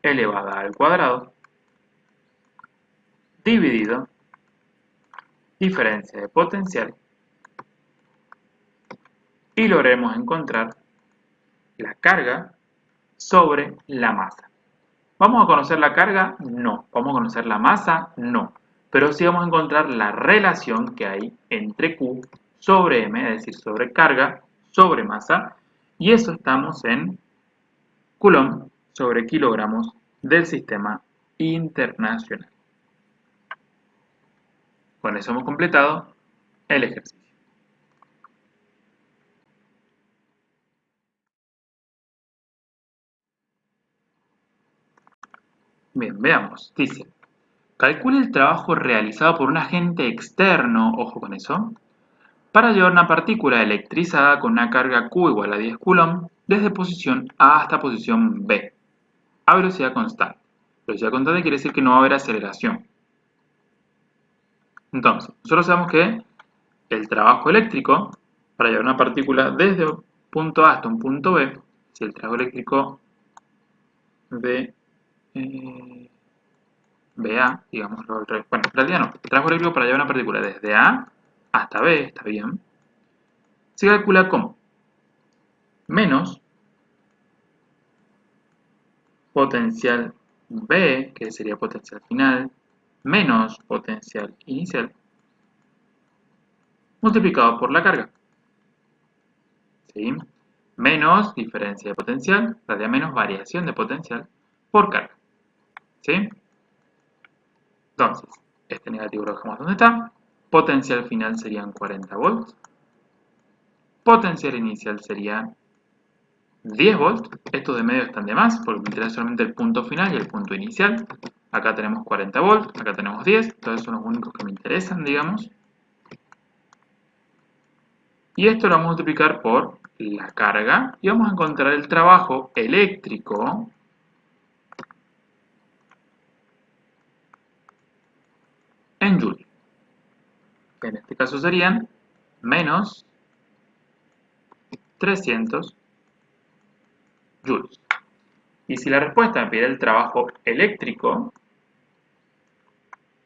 elevada al cuadrado dividido diferencia de potencial y lograremos encontrar la carga sobre la masa. ¿Vamos a conocer la carga? No. ¿Vamos a conocer la masa? No. Pero sí vamos a encontrar la relación que hay entre Q sobre M, es decir, sobre carga sobre masa, y eso estamos en coulomb sobre kilogramos del sistema internacional. Con eso hemos completado el ejercicio. Bien, veamos. Dice, calcule el trabajo realizado por un agente externo, ojo con eso, para llevar una partícula electrizada con una carga Q igual a 10 coulomb desde posición A hasta posición B, a velocidad constante. Velocidad constante quiere decir que no va a haber aceleración. Entonces, nosotros sabemos que el trabajo eléctrico, para llevar una partícula desde un punto A hasta un punto B, si el trabajo eléctrico de BA, digámoslo al revés. Bueno, en realidad no. El trabajo eléctrico para llevar una partícula desde A hasta B, está bien, se calcula como menos potencial B, que sería potencial final, menos potencial inicial, multiplicado por la carga. ¿Sí? Menos diferencia de potencial, daría menos variación de potencial por carga. ¿Sí? Entonces, este negativo lo dejamos donde está. Potencial final serían 40 volts. Potencial inicial sería 10 volts. Estos de medio están de más porque me interesa solamente el punto final y el punto inicial. Acá tenemos 40 volts, acá tenemos 10. Entonces son los únicos que me interesan, digamos. Y esto lo vamos a multiplicar por la carga y vamos a encontrar el trabajo eléctrico en joules. En este caso serían menos 300 joules. Y si la respuesta me pide el trabajo eléctrico,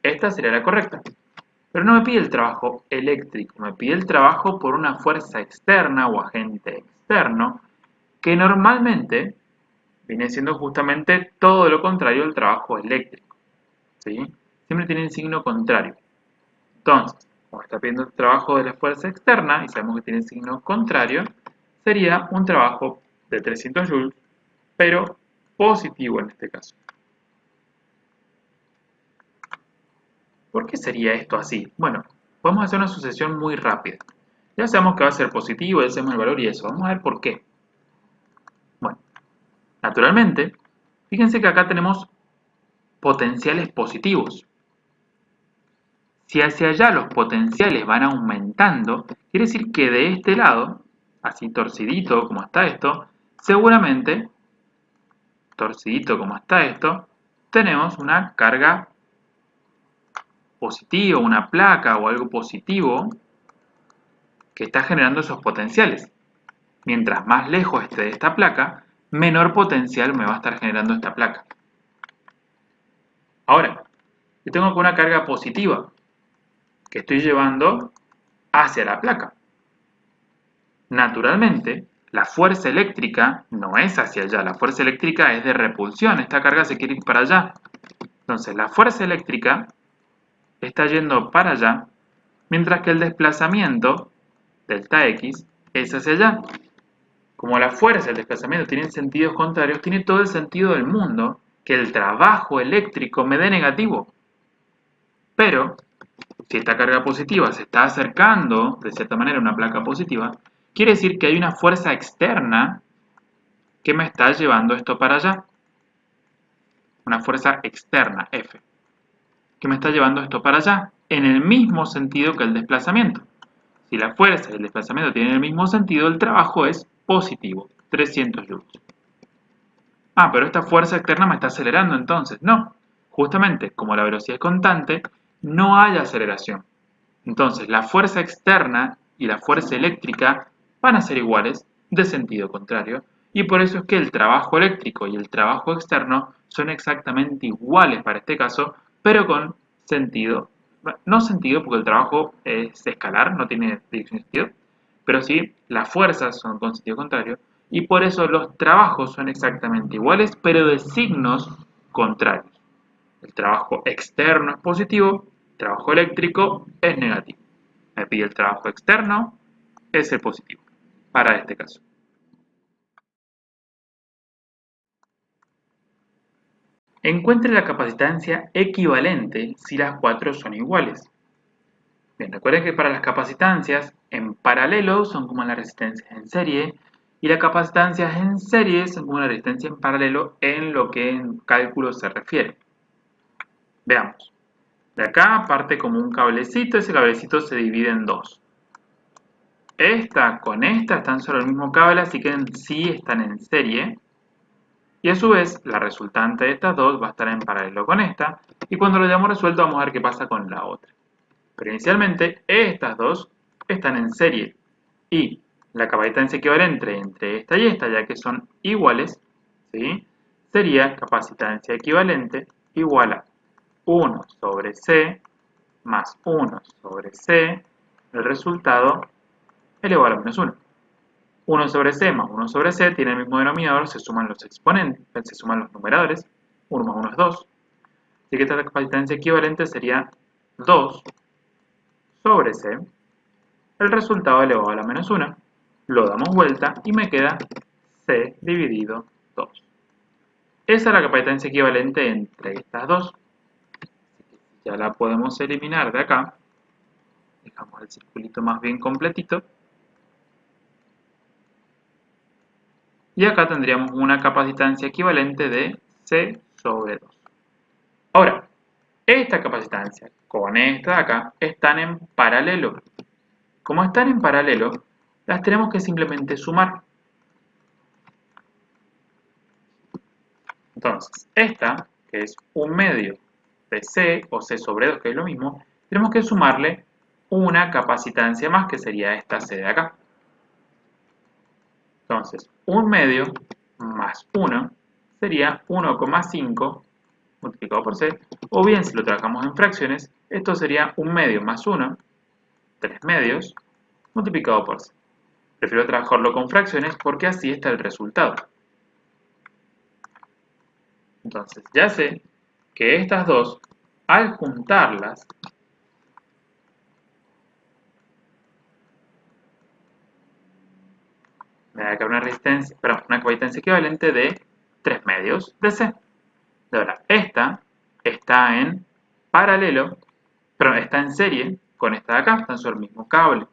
esta sería la correcta. Pero no me pide el trabajo eléctrico, me pide el trabajo por una fuerza externa o agente externo, que normalmente viene siendo justamente todo lo contrario al trabajo eléctrico. ¿Sí? Siempre tienen signo contrario. Entonces, como está pidiendo el trabajo de la fuerza externa y sabemos que tiene signo contrario, sería un trabajo de 300 joules, pero positivo en este caso. ¿Por qué sería esto así? Bueno, podemos hacer una sucesión muy rápida. Ya sabemos que va a ser positivo, ya sabemos el valor y eso. Vamos a ver por qué. Bueno, naturalmente, fíjense que acá tenemos potenciales positivos. Si hacia allá los potenciales van aumentando, quiere decir que de este lado, así torcidito como está esto, seguramente, torcidito como está esto, tenemos una carga positiva, una placa o algo positivo que está generando esos potenciales. Mientras más lejos esté de esta placa, menor potencial me va a estar generando esta placa. Ahora, yo tengo aquí una carga positiva que estoy llevando hacia la placa. Naturalmente, la fuerza eléctrica no es hacia allá, la fuerza eléctrica es de repulsión, esta carga se quiere ir para allá. Entonces, la fuerza eléctrica está yendo para allá, mientras que el desplazamiento, delta X, es hacia allá. Como la fuerza y el desplazamiento tienen sentidos contrarios, tiene todo el sentido del mundo que el trabajo eléctrico me dé negativo. Pero, si esta carga positiva se está acercando, de cierta manera, a una placa positiva, quiere decir que hay una fuerza externa que me está llevando esto para allá. Una fuerza externa, F, que me está llevando esto para allá, en el mismo sentido que el desplazamiento. Si la fuerza y el desplazamiento tienen el mismo sentido, el trabajo es positivo, 300 joules. Ah, pero esta fuerza externa me está acelerando entonces. No, justamente como la velocidad es constante, no hay aceleración. Entonces la fuerza externa y la fuerza eléctrica van a ser iguales de sentido contrario y por eso es que el trabajo eléctrico y el trabajo externo son exactamente iguales para este caso, pero con sentido, no sentido porque el trabajo es escalar, no tiene dirección de sentido, pero sí las fuerzas son con sentido contrario y por eso los trabajos son exactamente iguales, pero de signos contrarios. El trabajo externo es positivo, el trabajo eléctrico es negativo. Me pide el trabajo externo, es el positivo, para este caso. Encuentre la capacitancia equivalente si las cuatro son iguales. Bien, recuerden que para las capacitancias en paralelo son como las resistencias en serie y las capacitancias en serie son como la resistencia en paralelo en lo que en cálculo se refiere. Veamos. De acá parte como un cablecito, ese cablecito se divide en dos. Esta con esta están sobre el mismo cable, así que en sí están en serie. Y a su vez, la resultante de estas dos va a estar en paralelo con esta. Y cuando lo hayamos resuelto, vamos a ver qué pasa con la otra. Pero inicialmente, estas dos están en serie. Y la capacitancia equivalente entre esta y esta, ya que son iguales, ¿sí? Sería capacitancia equivalente igual a 1 sobre C más 1 sobre C, el resultado elevado a menos 1. 1 sobre C más 1 sobre C tiene el mismo denominador, se suman los exponentes, se suman los numeradores, 1 más 1 es 2. Así que esta capacitancia equivalente sería 2 sobre C, el resultado elevado a la menos 1, lo damos vuelta y me queda C dividido 2. Esa es la capacitancia equivalente entre estas dos. Ya la podemos eliminar de acá. Dejamos el circulito más bien completito. Y acá tendríamos una capacitancia equivalente de C sobre 2. Ahora, esta capacitancia con esta de acá están en paralelo. Como están en paralelo, las tenemos que simplemente sumar. Entonces, esta, que es 1/2 de C, o C sobre 2, que es lo mismo, tenemos que sumarle una capacitancia más, que sería esta C de acá. Entonces, 1/2 más 1 sería 1,5 multiplicado por C, o bien si lo trabajamos en fracciones, esto sería 1/2 más 1, 3/2, multiplicado por C. Prefiero trabajarlo con fracciones porque así está el resultado. Entonces, ya sé que estas dos, al juntarlas, me da que una resistencia, perdón, una capacitancia equivalente de 3/2 de C. De ahora, esta está en paralelo, pero está en serie con esta de acá, están sobre el mismo cable.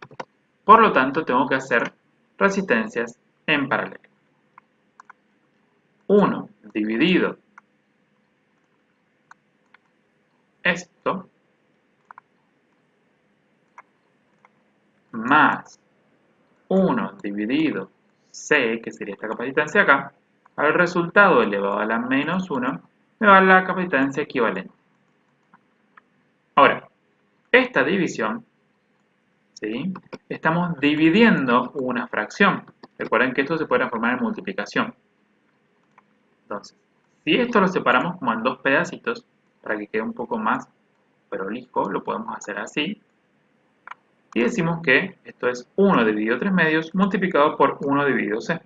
Por lo tanto, tengo que hacer resistencias en paralelo. 1 dividido esto más 1 dividido C, que sería esta capacitancia acá, al resultado elevado a la menos 1 me va a la capacitancia equivalente. Ahora, esta división, ¿sí? Estamos dividiendo una fracción. Recuerden que esto se puede transformar en multiplicación. Entonces, si esto lo separamos como en dos pedacitos, para que quede un poco más prolijo, lo podemos hacer así. Y decimos que esto es 1 dividido 3/2 multiplicado por 1 dividido C.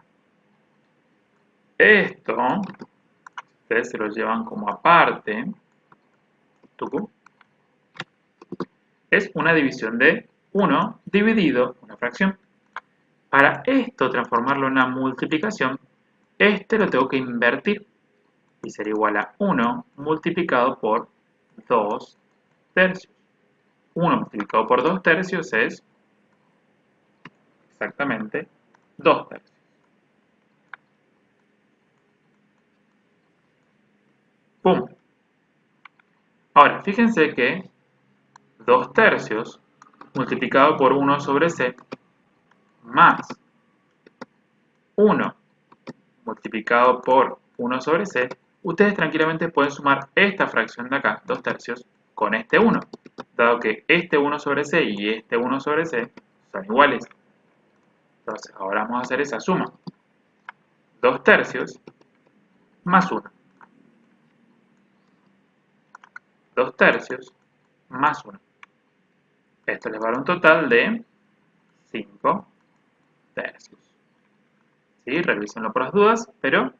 Esto, ustedes se lo llevan como aparte, es una división de 1 dividido una fracción. Para esto transformarlo en una multiplicación, este lo tengo que invertir y será igual a 1 multiplicado por 2 tercios. 1 multiplicado por 2 tercios es exactamente 2 tercios. ¡Pum! Ahora, fíjense que 2 tercios multiplicado por 1 sobre C más 1 multiplicado por 1 sobre C, ustedes tranquilamente pueden sumar esta fracción de acá, 2 tercios, con este 1, dado que este 1 sobre C y este 1 sobre C son iguales. Entonces, ahora vamos a hacer esa suma. 2 tercios más 1. 2 tercios más 1. Esto les va a dar un total de 5 tercios. ¿Sí? Revísenlo por las dudas, pero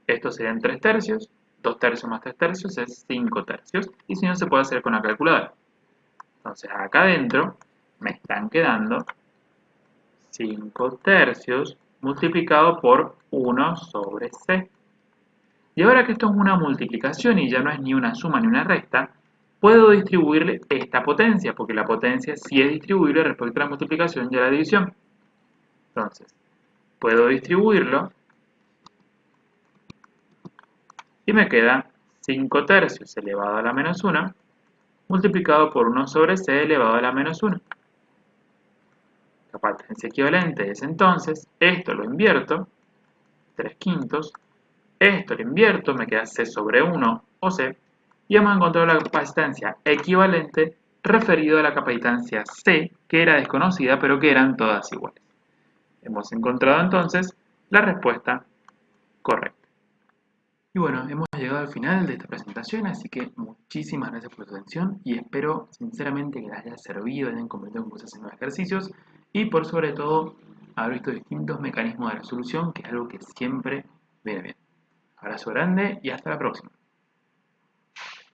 esto serían 3 tercios. 2 tercios más 3 tercios es 5 tercios. Y si no, se puede hacer con la calculadora. Entonces, acá adentro me están quedando 5 tercios multiplicado por 1 sobre C. Y ahora que esto es una multiplicación y ya no es ni una suma ni una resta, puedo distribuirle esta potencia, porque la potencia sí es distribuible respecto a la multiplicación y a la división. Entonces, puedo distribuirlo y me queda 5 tercios elevado a la menos 1 multiplicado por 1 sobre c elevado a la menos 1. La potencia equivalente es entonces, esto lo invierto, 3 quintos, esto lo invierto, me queda c sobre 1 o c, y hemos encontrado la capacitancia equivalente referido a la capacitancia c, que era desconocida, pero que eran todas iguales. Hemos encontrado entonces la respuesta correcta. Y bueno, hemos llegado al final de esta presentación, así que muchísimas gracias por su atención y espero sinceramente que les haya servido, hayan comprendido cómo se hacen los ejercicios y por sobre todo haber visto distintos mecanismos de resolución, que es algo que siempre viene bien. Abrazo grande y hasta la próxima.